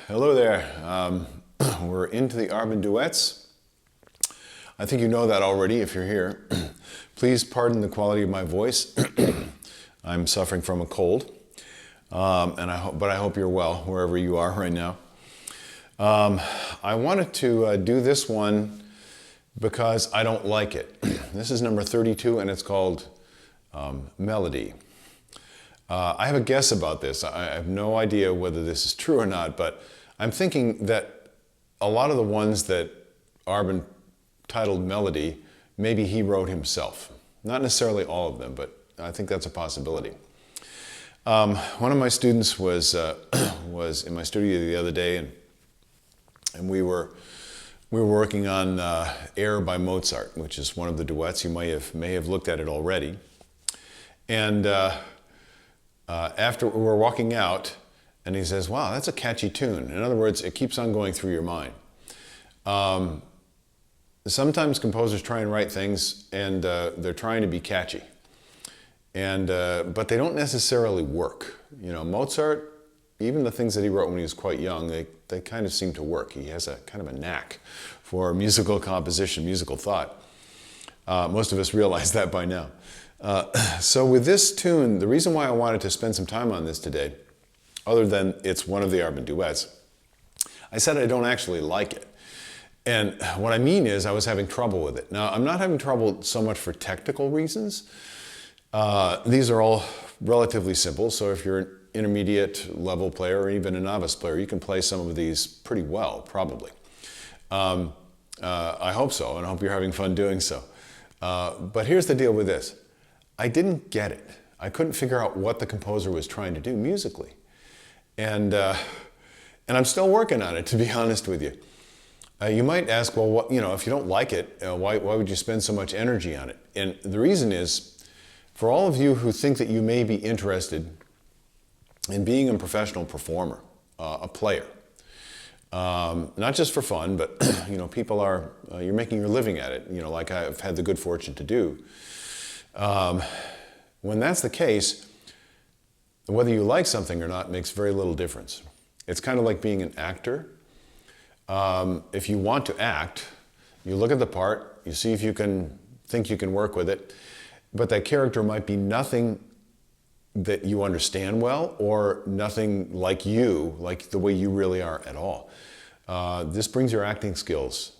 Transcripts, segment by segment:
Hello there. We're into the Arban duets. I think you know that already if you're here. Please pardon the quality of my voice. I'm suffering from a cold, but I hope you're well wherever you are right now. I wanted to do this one because I don't like it. This is number 32 and it's called Melody. I have a guess about this. I have no idea whether this is true or not, but I'm thinking that a lot of the ones that Arban titled Melody, maybe he wrote himself. Not necessarily all of them, but I think that's a possibility. One of my students was in my studio the other day, and we were working on Air by Mozart, which is one of the duets. You may have looked at it already. And after we were walking out, and he says, "Wow, that's a catchy tune." In other words, it keeps on going through your mind. Sometimes composers try and write things, and they're trying to be catchy, but they don't necessarily work. You know, Mozart, even the things that he wrote when he was quite young, they kind of seem to work. He has a kind of a knack for musical composition, musical thought. Most of us realize that by now. So with this tune, the reason why I wanted to spend some time on this today, other than it's one of the Arban duets, I said I don't actually like it. And what I mean is I was having trouble with it. Now, I'm not having trouble so much for technical reasons. These are all relatively simple, so if you're an intermediate level player or even a novice player, you can play some of these pretty well, probably. I hope so, and I hope you're having fun doing so. But here's the deal with this. I didn't get it. I couldn't figure out what the composer was trying to do musically. And I'm still working on it, to be honest with you. You might ask, well, what, if you don't like it, why would you spend so much energy on it? And the reason is, for all of you who think that you may be interested in being a professional performer, a player, not just for fun, but people are, you're making your living at it, like I've had the good fortune to do. When that's the case, whether you like something or not makes very little difference. It's kind of like being an actor. If you want to act, you look at the part, you see if you think you can work with it, but that character might be nothing that you understand well or nothing like you, like the way you really are at all. This brings your acting skills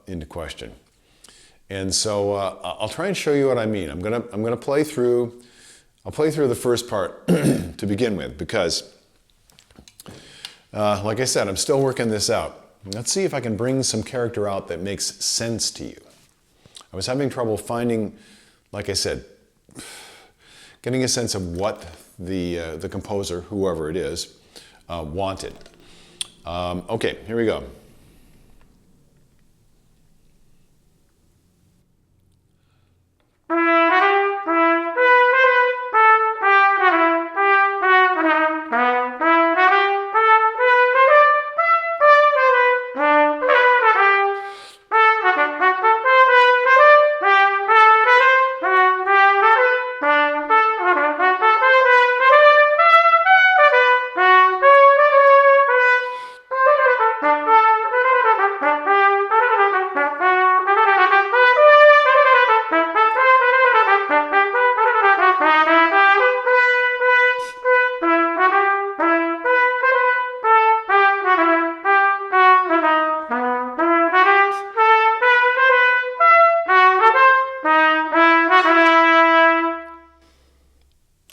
into question. And so I'll try and show you what I mean. I'm gonna play through. I'll play through the first part to begin with because, like I said, I'm still working this out. Let's see if I can bring some character out that makes sense to you. I was having trouble finding, like I said, getting a sense of what the composer, whoever it is, wanted. Okay, here we go.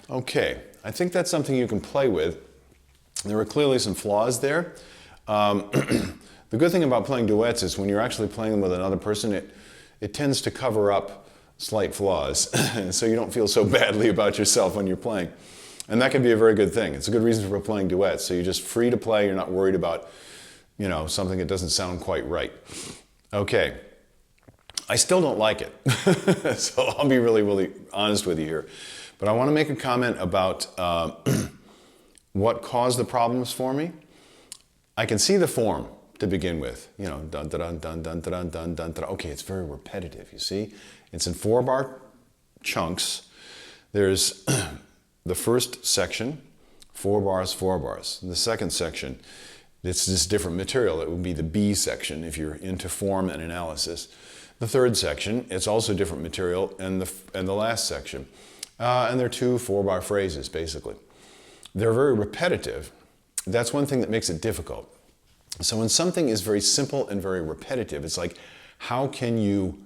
Okay, I think that's something you can play with. There are clearly some flaws there. The good thing about playing duets is when you're actually playing them with another person, it tends to cover up slight flaws, so you don't feel so badly about yourself when you're playing. And that can be a very good thing. It's a good reason for playing duets, so you're just free to play, you're not worried about, something that doesn't sound quite right. Okay, I still don't like it, so I'll be really, really honest with you here. But I want to make a comment about what caused the problems for me. I can see the form to begin with. Dun dun dun dun dun dun dun dun dun. Okay, it's very repetitive. You see, it's in 4-bar chunks. There's the first section, 4 bars, 4 bars. The second section It's this different material. It would be the B section if you're into form and analysis. The third section, it's also different material, and the last section. And they're 2 4-bar phrases, basically. They're very repetitive. That's one thing that makes it difficult. So when something is very simple and very repetitive, it's like, how can you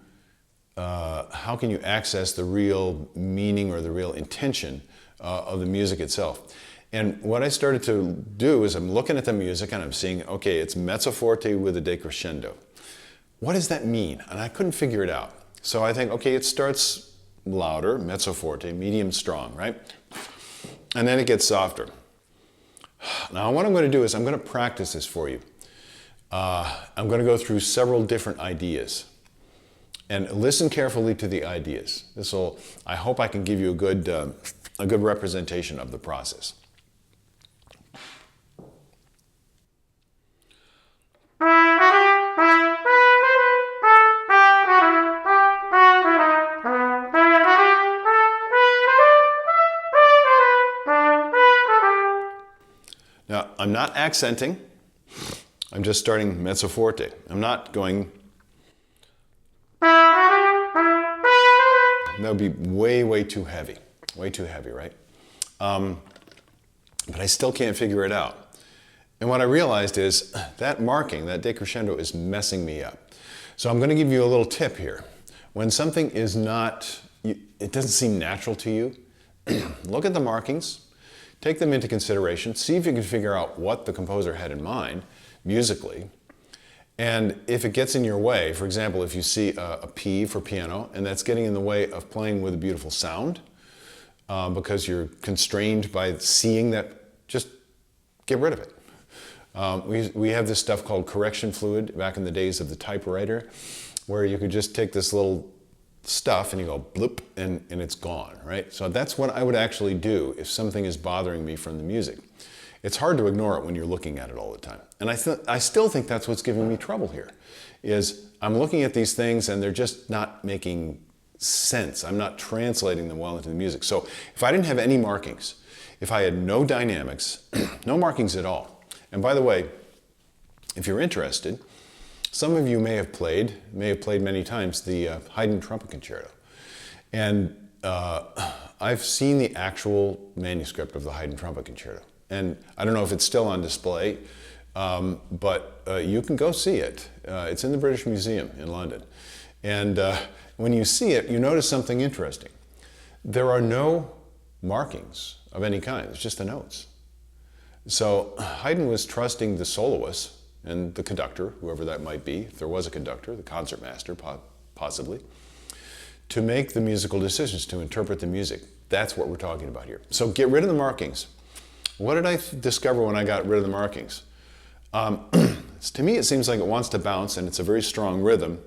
access the real meaning or the real intention of the music itself? And what I started to do is I'm looking at the music and I'm seeing, okay, it's mezzo forte with a decrescendo. What does that mean? And I couldn't figure it out. So I think, okay, it starts louder, mezzo forte, medium strong, right? And then it gets softer. Now what I'm going to do is I'm going to practice this for you. I'm going to go through several different ideas. And listen carefully to the ideas. I hope I can give you a good representation of the process. Now, I'm not accenting. I'm just starting mezzo forte. I'm not going. That would be way, way too heavy. Way too heavy, right? But I still can't figure it out. And what I realized is that marking, that decrescendo, is messing me up. So I'm going to give you a little tip here. When something is not, it doesn't seem natural to you, look at the markings, take them into consideration, see if you can figure out what the composer had in mind musically. And if it gets in your way, for example, if you see a P for piano and that's getting in the way of playing with a beautiful sound because you're constrained by seeing that, just get rid of it. We have this stuff called correction fluid back in the days of the typewriter, where you could just take this little stuff and you go bloop and it's gone, right? So that's what I would actually do if something is bothering me from the music. It's hard to ignore it when you're looking at it all the time. And I still think that's what's giving me trouble here, is I'm looking at these things and they're just not making sense. I'm not translating them well into the music. So if I didn't have any markings, if I had no dynamics, no markings at all. And by the way, if you're interested, some of you may have played many times the Haydn Trumpet Concerto. And I've seen the actual manuscript of the Haydn Trumpet Concerto. And I don't know if it's still on display, but you can go see it. It's in the British Museum in London. And when you see it, you notice something interesting. There are no markings of any kind. It's just the notes. So Haydn was trusting the soloist and the conductor, whoever that might be, if there was a conductor, the concertmaster possibly, to make the musical decisions, to interpret the music. That's what we're talking about here. So get rid of the markings. What did I discover when I got rid of the markings? To me, it seems like it wants to bounce, and it's a very strong rhythm.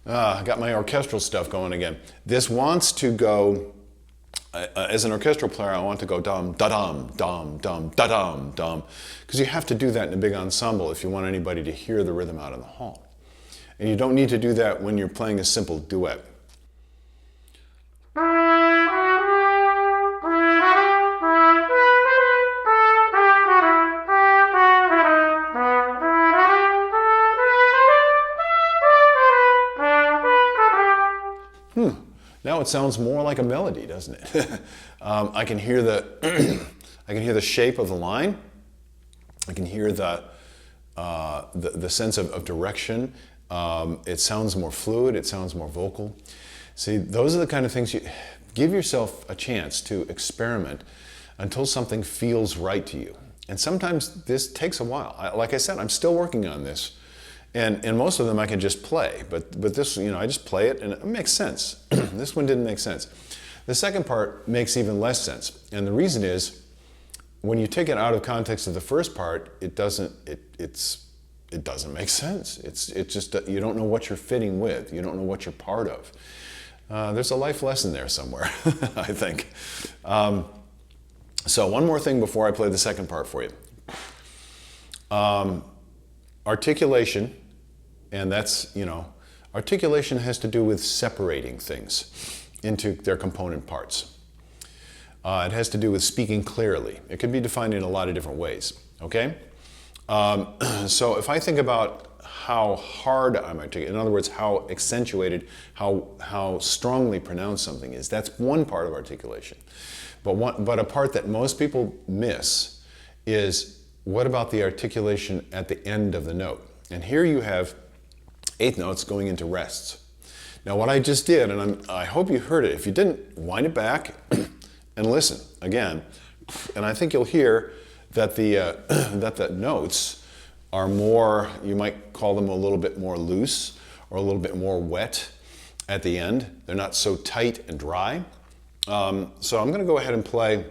I got my orchestral stuff going again. This wants to go, as an orchestral player, I want to go dum, da-dum, dum, dum, da-dum, dum, because you have to do that in a big ensemble if you want anybody to hear the rhythm out in the hall. And you don't need to do that when you're playing a simple duet. Now it sounds more like a melody, doesn't it? I can hear the shape of the line. I can hear the sense of direction. It sounds more fluid. It sounds more vocal. See, those are the kind of things you give yourself a chance to experiment until something feels right to you. And sometimes this takes a while. Like I said, I'm still working on this. And most of them I can just play, but this, I just play it and it makes sense. This one didn't make sense. The second part makes even less sense. And the reason is, when you take it out of context of the first part, it doesn't make sense. It's just, you don't know what you're fitting with. You don't know what you're part of. There's a life lesson there somewhere, I think. So one more thing before I play the second part for you. articulation, and that's, articulation has to do with separating things into their component parts. It has to do with speaking clearly. It can be defined in a lot of different ways, okay? So if I think about how hard I'm articulating, in other words, how accentuated, how strongly pronounced something is, that's one part of articulation. But a part that most people miss is, what about the articulation at the end of the note? And here you have eighth notes going into rests. Now what I just did, and I hope you heard it, if you didn't, wind it back and listen again. And I think you'll hear that the notes are more, you might call them a little bit more loose or a little bit more wet at the end. They're not so tight and dry. So I'm going to go ahead and play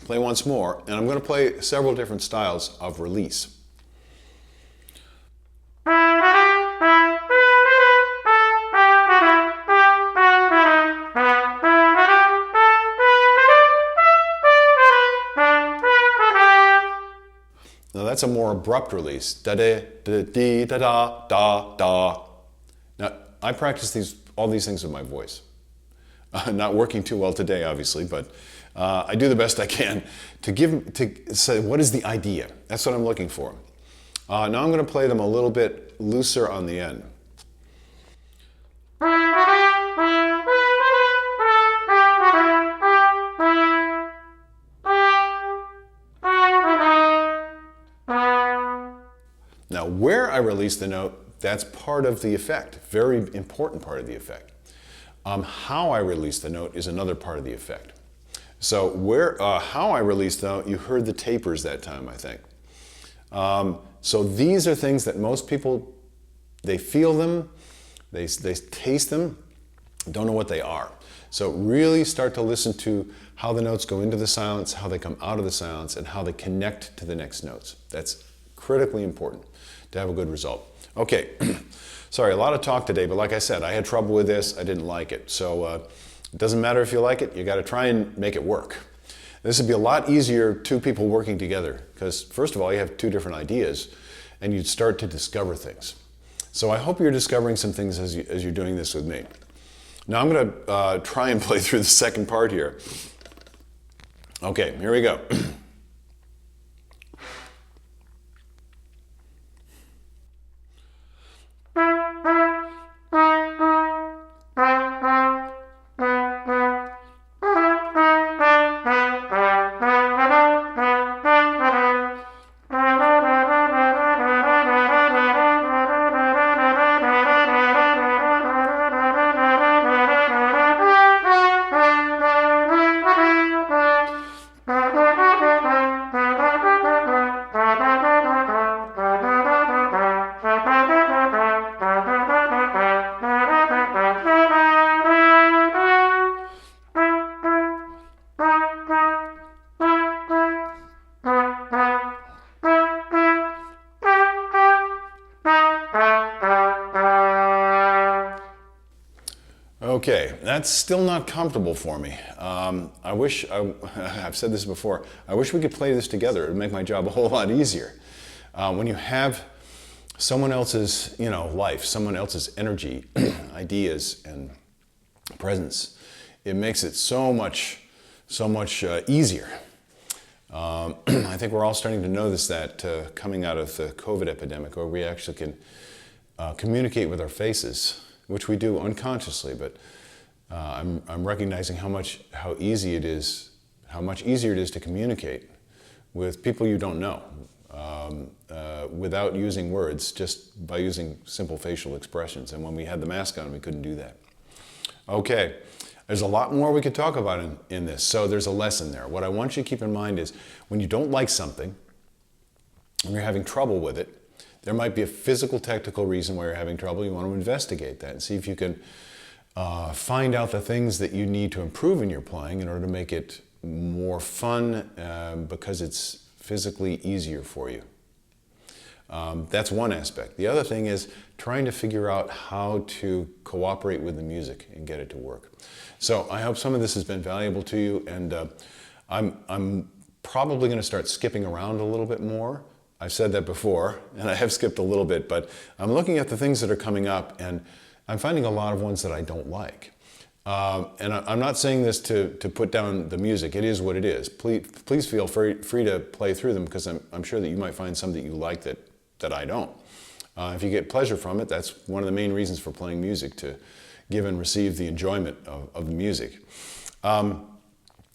once more, and I'm going to play several different styles of release. Now that's a more abrupt release. Da-da-da-dee-da-da-da-da. Now I practice all these things with my voice. Not working too well today, obviously, but I do the best I can to say, what is the idea? That's what I'm looking for. Now I'm going to play them a little bit looser on the end. Now, where I release the note, that's part of the effect, very important part of the effect. How I release the note is another part of the effect. So how I release the note, you heard the tapers that time, I think. So these are things that most people, they feel them, they taste them, don't know what they are. So really start to listen to how the notes go into the silence, how they come out of the silence, and how they connect to the next notes. That's critically important to have a good result. Okay, sorry, a lot of talk today, but like I said, I had trouble with this, I didn't like it. So it doesn't matter if you like it, you gotta try and make it work. This would be a lot easier, two people working together, because first of all, you have two different ideas, and you'd start to discover things. So I hope you're discovering some things as you're doing this with me. Now I'm gonna try and play through the second part here. Okay, here we go. Okay, that's still not comfortable for me. I wish, I've said this before, I wish we could play this together. It would make my job a whole lot easier. When you have someone else's, life, someone else's energy, ideas, and presence, it makes it so much easier. I think we're all starting to notice that coming out of the COVID epidemic, where we actually can communicate with our faces, which we do unconsciously, but I'm recognizing how much easier it is to communicate with people you don't know, without using words, just by using simple facial expressions. And when we had the mask on, we couldn't do that. Okay, there's a lot more we could talk about in this, so there's a lesson there. What I want you to keep in mind is, when you don't like something, when you're having trouble with it, there might be a physical, technical reason why you're having trouble. You want to investigate that and see if you can find out the things that you need to improve in your playing in order to make it more fun, because it's physically easier for you. That's one aspect. The other thing is trying to figure out how to cooperate with the music and get it to work. So I hope some of this has been valuable to you, and I'm probably going to start skipping around a little bit more I've said that before, and I have skipped a little bit, but I'm looking at the things that are coming up, and I'm finding a lot of ones that I don't like. And I'm not saying this to put down the music. It is what it is. Please feel free to play through them, because I'm sure that you might find some that you like that I don't. If you get pleasure from it, that's one of the main reasons for playing music, to give and receive the enjoyment of the music.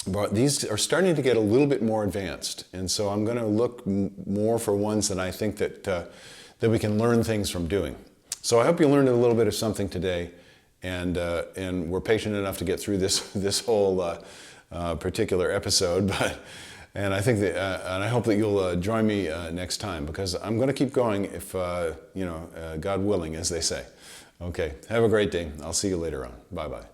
But these are starting to get a little bit more advanced, and so I'm going to look more for ones that I think that we can learn things from doing. So I hope you learned a little bit of something today, and we're patient enough to get through this whole particular episode. And I think and I hope that you'll join me next time, because I'm going to keep going if God willing, as they say. Okay, have a great day. I'll see you later on. Bye bye.